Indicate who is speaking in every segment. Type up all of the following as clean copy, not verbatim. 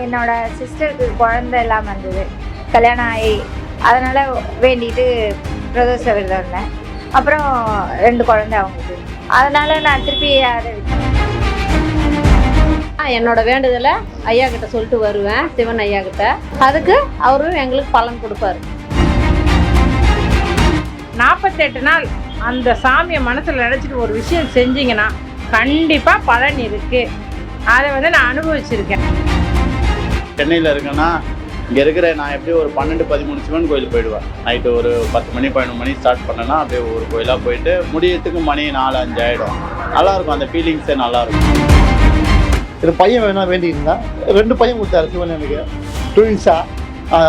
Speaker 1: என்னோட சிஸ்டருக்கு குழந்தை இல்லாமல் இருந்தது, கல்யாணம் ஆகி. அதனால் வேண்டிட்டு பிரதோஷ விரதம் இருந்தேன். அப்புறம் 2 குழந்தை அவங்களுக்கு. அதனால் நான் திருப்பி அதை
Speaker 2: என்னோட வேண்டுதலை ஐயா கிட்ட சொல்லிட்டு வருவேன், சிவன் ஐயா கிட்ட. அதுக்கு அவரும் எங்களுக்கு பலன் கொடுப்பாரு.
Speaker 3: 48 நாள் அந்த சாமியை மனசில் நினச்சிட்டு ஒரு விஷயம் செஞ்சீங்கன்னா கண்டிப்பாக பலன் இருக்குது. அதை நான் அனுபவிச்சிருக்கேன்.
Speaker 4: சென்னையில் இருக்கேன்னா இங்கே இருக்கிற நான் எப்படி ஒரு 12-13 சிவன் கோயில் போயிடுவேன். நைட்டு ஒரு 10 மணி 11 மணி ஸ்டார்ட் பண்ணேன்னா அப்படியே ஒரு கோயிலாக போயிட்டு முடியறதுக்கு மணி 4-5 ஆகிடும். நல்லாயிருக்கும், அந்த ஃபீலிங்ஸே நல்லாயிருக்கும்.
Speaker 5: இது பையன் வேணா வேண்டியிருந்தா 2 பையன் கொடுத்தாரு சிவன் எனக்கு, ட்வின்ஸா.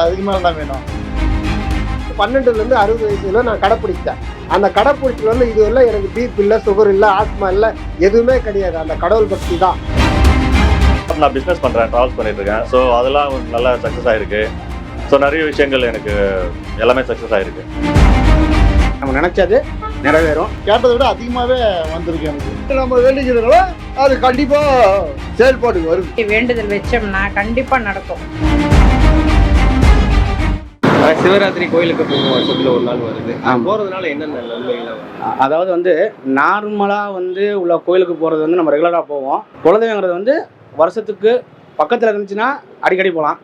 Speaker 5: அதுக்கு மேலே தான் வேணும்.
Speaker 6: 12லேருந்து 60 வயசுல நான் கடைப்பிடிச்சேன். அந்த கடைப்பிடிச்சதுல இதுவெல்லாம் எனக்கு பிபி இல்லை, சுகர் இல்லை, ஆஸ்மா இல்லை, எதுவுமே கிடையாது. அந்த கடவுள் பக்தி தான்.
Speaker 7: நான் பிஸ்னஸ் பண்ணுறேன், ட்ராவல்ஸ் பண்ணிட்டு இருக்கேன். ஸோ அதெல்லாம் நல்லா சக்ஸஸ் ஆகிருக்கு. ஸோ நிறைய விஷயங்கள் எனக்கு எல்லாமே சக்ஸஸ் ஆகிருக்கு.
Speaker 6: நம்ம நினச்சது நிறைவேறும்.
Speaker 5: கேட்டதை விட அதிகமாகவே வந்திருக்கு எனக்கு.
Speaker 6: நம்ம வேண்டிக்கிறதுனால அது கண்டிப்பாக செயல்பாட்டுக்கு வருது.
Speaker 3: வேண்டுதல் வச்சோம்னா கண்டிப்பாக நடக்கும்.
Speaker 8: சிவராத்திரி கோயிலுக்கு போகும், வருஷத்துல ஒரு நாள் வருது. போறதுனால என்னென்ன நன்மைகள்?
Speaker 9: அதாவது நார்மலாக உள்ள கோயிலுக்கு போகிறது நம்ம ரெகுலராக போவோம். குலதெய்வங்கிறது வருஷத்துக்கு பக்கத்தில் இருந்துச்சுன்னா அடிக்கடி போகலாம்.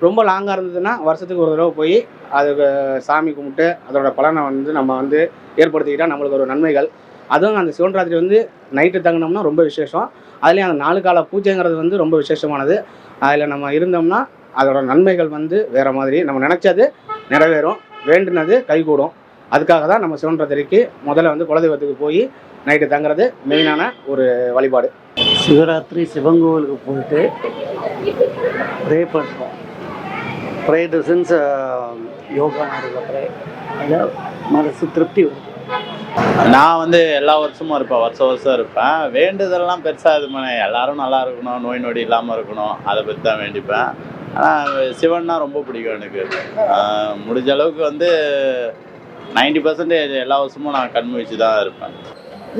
Speaker 9: ரொம்ப லாங்காக இருந்ததுன்னா வருஷத்துக்கு ஒரு தடவை போய் அதுக்கு சாமி கும்பிட்டு அதோட பலனை நம்ம ஏற்படுத்திக்கிட்டால் நம்மளுக்கு ஒரு நன்மைகள். அதுவும் அந்த சிவராத்திரி நைட்டு தங்கினோம்னா ரொம்ப விசேஷம். அதுலேயும் அந்த 4 கால பூஜைங்கிறது ரொம்ப விசேஷமானது. அதில் நம்ம இருந்தோம்னா அதோட நன்மைகள் வேறு மாதிரி. நம்ம நினச்சது நிறைவேறும், வேண்டுனது கைகூடும். அதுக்காக தான் நம்ம சிவராத்திரிக்கு முதல்ல குலதெய்வத்துக்கு போய் நைட்டு தங்குறது மெயினான ஒரு வழிபாடு.
Speaker 5: சிவராத்திரி சிவன் கோவிலுக்கு போயிட்டு ப்ரே பண்ணுறோம். ப்ரே த சென்ஸ் யோகா மாதிரி ப்ரே, அதில் மனசு திருப்தி வரும்.
Speaker 4: நான் எல்லா வருஷமும் இருப்பேன், வருஷம் இருப்பேன். வேண்டுதல்லாம் பெருசாக இது பண்ண, எல்லாரும் நல்லா இருக்கணும், நோய் நொடி இல்லாமல் இருக்கணும், அதை பற்றி தான் வேண்டிப்பேன். ஆனால் சிவன்னா ரொம்ப பிடிக்கும் எனக்கு. முடிஞ்ச அளவுக்கு 90% எல்லா வருஷமும் நான் கண்முழிச்சு தான் இருப்பேன்.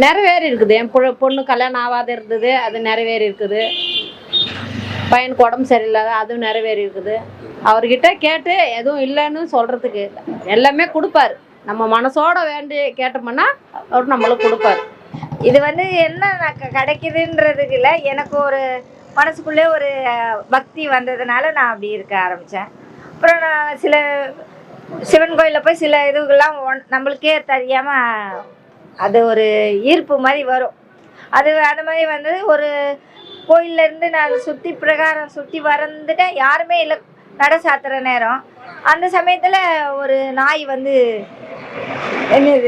Speaker 2: நிறைவேறி இருக்குது. என் பொண்ணு கல்யாணம் ஆகாத இருந்தது, அது நிறைவேறி இருக்குது. பையனுக்கு உடம்பு சரியில்லாத அதுவும் நிறைவேறி இருக்குது. அவர்கிட்ட கேட்டு எதுவும் இல்லைன்னு சொல்கிறதுக்கு இல்லை, எல்லாமே கொடுப்பாரு. நம்ம மனசோட வேண்டி கேட்டோம்னா அவர் நம்மளுக்கு கொடுப்பாரு.
Speaker 1: இது என்ன கிடைக்குதுன்றதுக்கு இல்லை, எனக்கு ஒரு மனசுக்குள்ளே ஒரு பக்தி வந்ததுனால நான் அப்படி இருக்க ஆரம்பித்தேன். அப்புறம் நான் சில சிவன் கோயிலில் போய் சில இதுகள்லாம் நம்மளுக்கே தெரியாமல் அது ஒரு ஈர்ப்பு மாதிரி வரும். அது அந்த மாதிரி ஒரு கோயிலேருந்து நான் சுற்றி பிரகாரம் சுற்றி வந்துட்டேன். யாருமே இல்லை, நட சாத்துற நேரம். அந்த சமயத்தில் ஒரு நாய் என்னது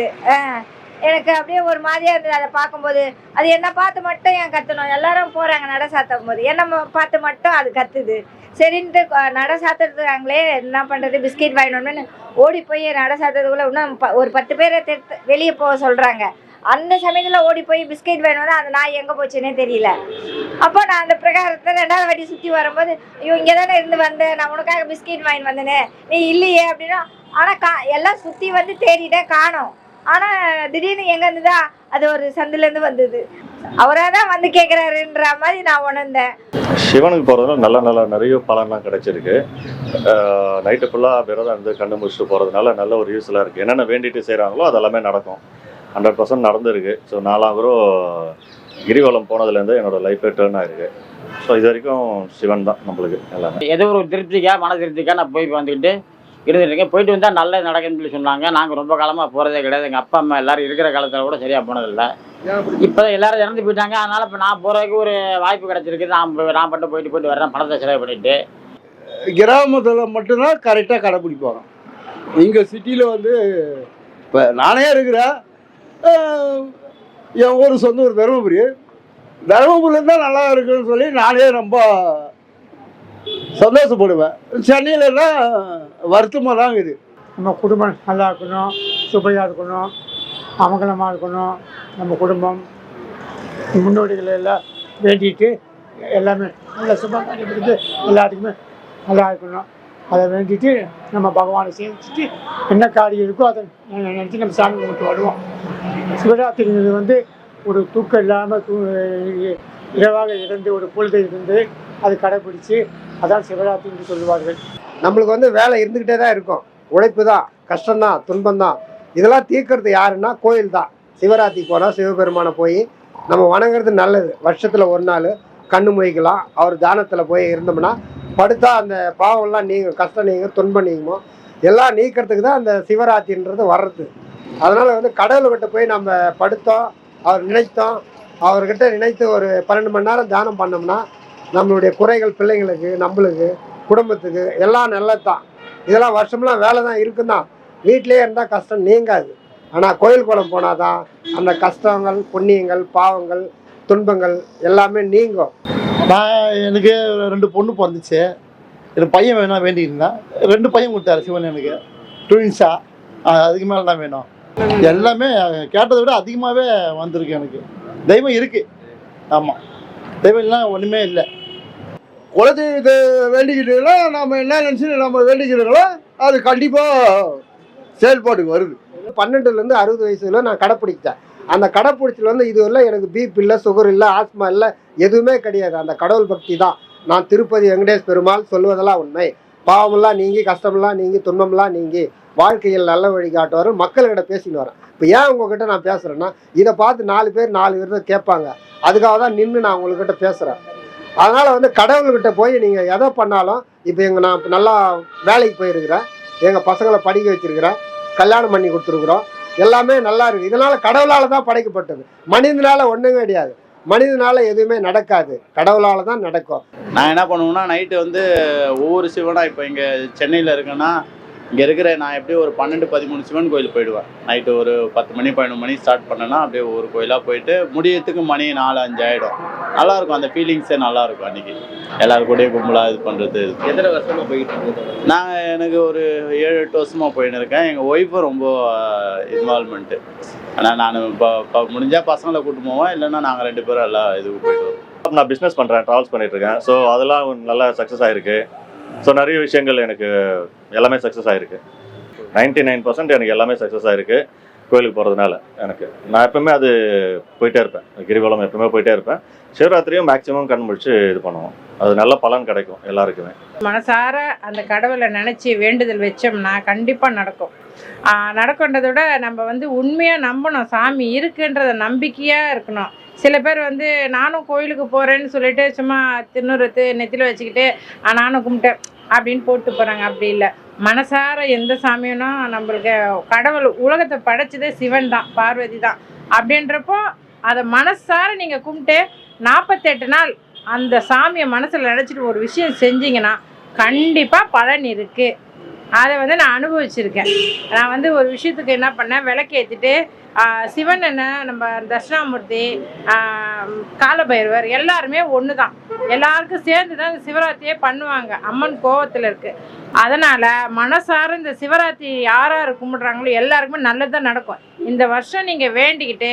Speaker 1: எனக்கு அப்படியே ஒரு மாதிரியாக இருந்தது. அதை பார்க்கும்போது அது என்னை பார்த்து மட்டும் ஏன் கத்தணும், எல்லாரும் போகிறாங்க நட சாத்தும் போது என்னை பார்த்து மட்டும் அது கத்துது. சரின்ட்டு நட சாத்துறதுக்காங்களே என்ன பண்ணுறது, பிஸ்கெட் வாங்கினோன்னு ஓடி போய் நட சாத்துறதுக்குள்ளே இன்னும் ஒரு 10 பேரை வெளியே போக சொல்கிறாங்க. அந்த சமயத்தில் ஓடி போய் பிஸ்கெட் வேணும்னா அந்த நாய் எங்கே போச்சுன்னே தெரியல. அப்போ நான் அந்த பிரகாரத்தை 2வது வாட்டி சுற்றி வரும்போது, ஐயோ இங்கே தானே இருந்து வந்தேன், நான் உனக்காக பிஸ்கெட் வாங்கி வந்தேனே, நீ இல்லையே அப்படின்னா. ஆனால் எல்லாம் சுற்றி தேடிட்டேன், காணோம். ஆனால் திடீர்னு எங்கே இருந்ததா அது ஒரு சந்திலேருந்து வந்தது. அவராக தான் கேட்குறாருன்ற மாதிரி நான் உணர்ந்தேன்.
Speaker 7: சிவனுக்கு போகிறதுனால நிறைய பலன்லாம் கிடைச்சிருக்கு. நைட்டு ஃபுல்லாக விரதம் இருந்து கண்ணு முடிச்சுட்டு போகிறதுனால நல்ல ஒரு யூஸ்ஃபுல்லாக இருக்குது. என்னென்ன வேண்டிட்டு செய்கிறாங்களோ அது எல்லாமே நடக்கும். 100% நடந்துருக்கு. ஸோ 4 கிரிவலம் போனதுலேருந்து என்னோடய லைஃபே டேர்ன் ஆகிருக்கு. ஸோ இது வரைக்கும் சிவன் தான் நம்மளுக்கு எல்லாமே.
Speaker 10: ஏதோ ஒரு திருப்திக்காக, மன திருப்திக்காக நான் போய் வந்துக்கிட்டு இருந்துருக்கேன். போயிட்டு வந்தால் நல்லது நடக்குன்னு சொல்லி சொன்னாங்க. நாங்கள் ரொம்ப காலமாக போகிறதே கிடையாது. எங்கள் அப்பா அம்மா எல்லோரும் இருக்கிற காலத்தில் கூட சரியாக போனதில்லை. இப்போ எல்லோரும் இறந்து போயிட்டாங்க. அதனால் இப்போ நான் போகிறதுக்கு ஒரு வாய்ப்பு கிடச்சிருக்கு. நான் மட்டும் போயிட்டு வர்றேன், பணத்தை செலவு பண்ணிவிட்டு.
Speaker 6: கிராமத்தில் மட்டும்தான் கரெக்டாக கடைப்பிடிப்பாங்க. இங்கே சிட்டியில் இப்போ நானே இருக்கிறேன். என் ஊர் சொந்த ஊர் தருமபுரியில் தான் நல்லா இருக்குன்னு சொல்லி நானே ரொம்ப சந்தோஷப்படுவேன். சென்னையிலலாம் வருத்தமாக தான் இருக்குது.
Speaker 11: நம்ம குடும்பம் நல்லா இருக்கணும், சுபையாக இருக்கணும், அமங்கலமாக இருக்கணும். நம்ம குடும்பம் முன்னோடிகளை எல்லாம் வேண்டிட்டு எல்லாமே நல்ல சுபம் கண்டுபிடித்து எல்லாத்துக்குமே நல்லா இருக்கணும். அதை வேண்டிட்டு நம்ம பகவானை சேவிச்சுட்டு என்ன காரியம் இருக்கோ அதை நினச்சி நம்ம சாமி கும்பிட்டு வருவோம். சிவராத்திரி ஒரு தூக்கம் இல்லாமல் இரவாக இருந்து ஒரு பொழுதை இருந்து அது கடைப்பிடிச்சி அதான் சிவராத்திரி என்று சொல்லுவார்கள்.
Speaker 6: நம்மளுக்கு வந்து வேலை இருந்துக்கிட்டே தான் இருக்கும். உழைப்பு தான், கஷ்டம்தான், துன்பம்தான். இதெல்லாம் தீர்க்கறது யாருன்னா கோயில் தான். சிவராத்திரி போனால் சிவபெருமானை போய் நம்ம வணங்குறது நல்லது. வருஷத்தில் ஒரு நாள் கண்ணு மொய்க்கலாம். அவர் தானத்தில் போய் இருந்தோம்னா படுத்தா அந்த பாவம்லாம் நீங்கும், கஷ்டம் நீங்கும், துன்பம் நீங்குமோ எல்லாம் நீக்கிறதுக்கு தான் அந்த சிவராத்திரின்றது வர்றது. அதனால் வந்து கடவுள்கிட்ட போய் நம்ம படுத்தோம், அவர் நினைத்தோம், அவர்கிட்ட நினைத்து ஒரு 12 மணி நேரம் தியானம் பண்ணோம்னா நம்மளுடைய குறைகள் பிள்ளைங்களுக்கு, நம்மளுக்கு, குடும்பத்துக்கு எல்லாம் நல்லது தான். இதெல்லாம் வருஷம்லாம் வேலை தான் இருக்குதான். வீட்டிலேயே இருந்தால் கஷ்டம் நீங்காது. ஆனால் கோயில் குளம் போனால் தான் அந்த கஷ்டங்கள், புண்ணியங்கள், பாவங்கள், துன்பங்கள் எல்லாமே நீங்கும்.
Speaker 12: எனக்கு 2 பொண்ணு பிறந்துச்சு. எனக்கு பையன் வேணா வேண்டியிருந்தேன். 2 பையன் கொடுத்தாரு சிவன் எனக்கு, ட்வின்ஸா. அதுக்கு மேலே தான் வேணும். எல்லாமே கேட்டதை விட அதிகமாகவே வந்திருக்கு. எனக்கு தெய்வம் இருக்குது. ஆமாம், தெய்வம் இல்லைனா ஒன்றுமே இல்லை.
Speaker 6: குலதெய்வத்தை வேண்டிக்கிட்டீங்களோ நம்ம என்ன நினச்சி நம்ம வேண்டிக்கிறீங்களோ அது கண்டிப்பாக செயல்பாட்டுக்கு வருது. 12லேருந்து 60 வயசுல நான் கடைப்பிடிச்சேன். அந்த கடைப்பிடிச்சல வந்து இதுவரை எனக்கு பிபி இல்லை, சுகர் இல்லை, ஆஸ்மா இல்லை, எதுவுமே கிடையாது. அந்த கடவுள் பக்தி தான். நான் திருப்பதி வெங்கடேஷ் பெருமாள் சொல்லுவதெல்லாம் உண்மை. பாவமெல்லாம் நீங்கி, கஷ்டமெல்லாம் நீங்கி, துன்பமெல்லாம் நீங்கி வாழ்க்கையில் நல்ல வழி காட்டுவார். மக்கள்கிட்ட பேசின்னு வரேன். இப்போ ஏன் உங்ககிட்ட நான் பேசுகிறேன்னா இதை பார்த்து 4 பேர் கேட்பாங்க. அதுக்காக தான் நின்று நான் உங்கள்கிட்ட பேசுகிறேன். அதனால் வந்து கடவுள்கிட்ட போய் நீங்கள் எதை பண்ணாலும், இப்போ நான் நல்லா வேலைக்கு போயிருக்கிறேன், எங்கள் பசங்களை படிக்க வச்சுருக்கிறேன், கல்யாணம் பண்ணி கொடுத்துருக்குறோம், எல்லாமே நல்லா இருக்குது. இதனால் கடவுளால் தான் படைக்கப்பட்டது. மனிதனால் ஒன்றும் கிடையாது. மனிதனால் எதுவுமே நடக்காது, கடவுளால் தான் நடக்கும்.
Speaker 4: நான் என்ன பண்ணுவேன்னா நைட்டு வந்து ஒவ்வொரு சிவனாக, இப்போ இங்கே சென்னையில் இருக்கேன்னா இங்கே இருக்கிற நான் எப்படி ஒரு 12-13 சிவன் கோயில் போயிடுவேன். நைட்டு ஒரு 10 மணி 11 மணி ஸ்டார்ட் பண்ணேன்னா அப்படியே ஒவ்வொரு கோயிலாக போயிட்டு முடியறதுக்கு மணி 4-5 ஆகிடும். நல்லாயிருக்கும், அந்த ஃபீலிங்ஸே நல்லாயிருக்கும். அன்றைக்கி எல்லோரும் கூட கும்பலாக இது பண்ணுறது.
Speaker 8: எத்தனை வருஷமாக போயிட்டு இருக்கோம்?
Speaker 4: எனக்கு ஒரு 7-8 வருஷமாக போயின்னு இருக்கேன். எங்கள் ஒய்ஃபும் ரொம்ப இன்வால்மெண்ட்டு. ஆனால் நான் இப்போ முடிஞ்சால் பசங்களை கூட்டு போவேன், இல்லைன்னா நாங்கள் 2 பேரும் எல்லாம் இதுக்கு போயிட்டு வருவோம்.
Speaker 7: நான் பிஸ்னஸ் பண்ணுறேன், ட்ராவல்ஸ் பண்ணிகிட்ருக்கேன். ஸோ அதெல்லாம் நல்லா சக்ஸஸ் ஆகிருக்கு. ஸோ நிறைய விஷயங்கள் எனக்கு எல்லாமே சக்ஸஸ் ஆகிருக்கு. 99% எனக்கு எல்லாமே சக்ஸஸ் ஆகிருக்கு கோயிலுக்கு போகிறதுனால. எனக்கு நான் எப்பவுமே அது போயிட்டே இருப்பேன். கிரிவலம் எப்பவுமே போயிட்டே இருப்பேன். சிவராத்திரியும் மேக்ஸிமம் கண் முடிச்சு இது பண்ணுவோம். அது நல்ல பலன் கிடைக்கும் எல்லாருக்குமே.
Speaker 3: மனசார அந்த கடவுளை நினச்சி வேண்டுதல் வச்சோம்னா கண்டிப்பாக நடக்கும். நடக்குன்றதை விட நம்ம வந்து உண்மையாக நம்பணும். சாமி இருக்குன்றத நம்பிக்கையாக இருக்கணும். சில பேர் வந்து நானும் கோயிலுக்கு போகிறேன்னு சொல்லிட்டு சும்மா திருநூறு நெத்தியில் வச்சுக்கிட்டு நானும் கும்பிட்டேன் அப்படின்னு போட்டு போகிறாங்க. அப்படி இல்லை. மனசார எந்த சாமியும்னா நம்மளுக்கு கடவுள் உலகத்தை படைச்சதே சிவன் தான், பார்வதி தான். அப்படின்றப்போ அதை மனசார நீங்கள் கும்பிட்டு 48 நாள் அந்த சாமியை மனசில் நினச்சிட்டு ஒரு விஷயம் செஞ்சிங்கன்னா கண்டிப்பாக பலன் இருக்குது. அதை வந்து நான் அனுபவிச்சிருக்கேன். நான் வந்து ஒரு விஷயத்துக்கு என்ன பண்ணேன், விளக்கேற்றிட்டு சிவன் என்ன நம்ம தட்சிணாமூர்த்தி, காலபைரவர் எல்லாருமே ஒன்று தான். எல்லாருக்கும் சேர்ந்து தான் இந்த சிவராத்திரியே பண்ணுவாங்க. அம்மன் கோவத்தில் இருக்குது. அதனால் மனசார இந்த சிவராத்திரி யார் யார் கும்பிட்றாங்களோ எல்லாருக்குமே நல்லதாக நடக்கும். இந்த வருஷம் நீங்கள் வேண்டிக்கிட்டு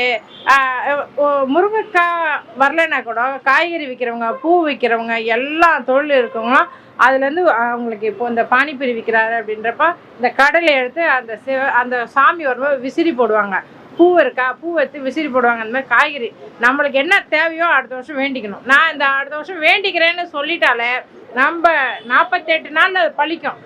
Speaker 3: முருங்கைக்காய் வரலைன்னா கூட காய்கறி விற்கிறவங்க, பூ விற்கிறவங்க, எல்லா தொழில் இருக்கவங்களும் அதுலேருந்து அவங்களுக்கு இப்போ இந்த பானிபூரி விற்கிறாரு அப்படின்றப்ப இந்த கடலை எடுத்து அந்த சாமி வரும்போது விசிறி போடுவாங்க. பூ இருக்கா, பூ எடுத்து விசிறி போடுவாங்க. அந்த மாதிரி காய்கறி நம்மளுக்கு என்ன தேவையோ அடுத்த வருஷம் வேண்டிக்கணும். நான் இந்த அடுத்த வருஷம் வேண்டிக்கிறேன்னு சொல்லிட்டாலே நம்ம 48 நாளில் அது பழிக்கும்.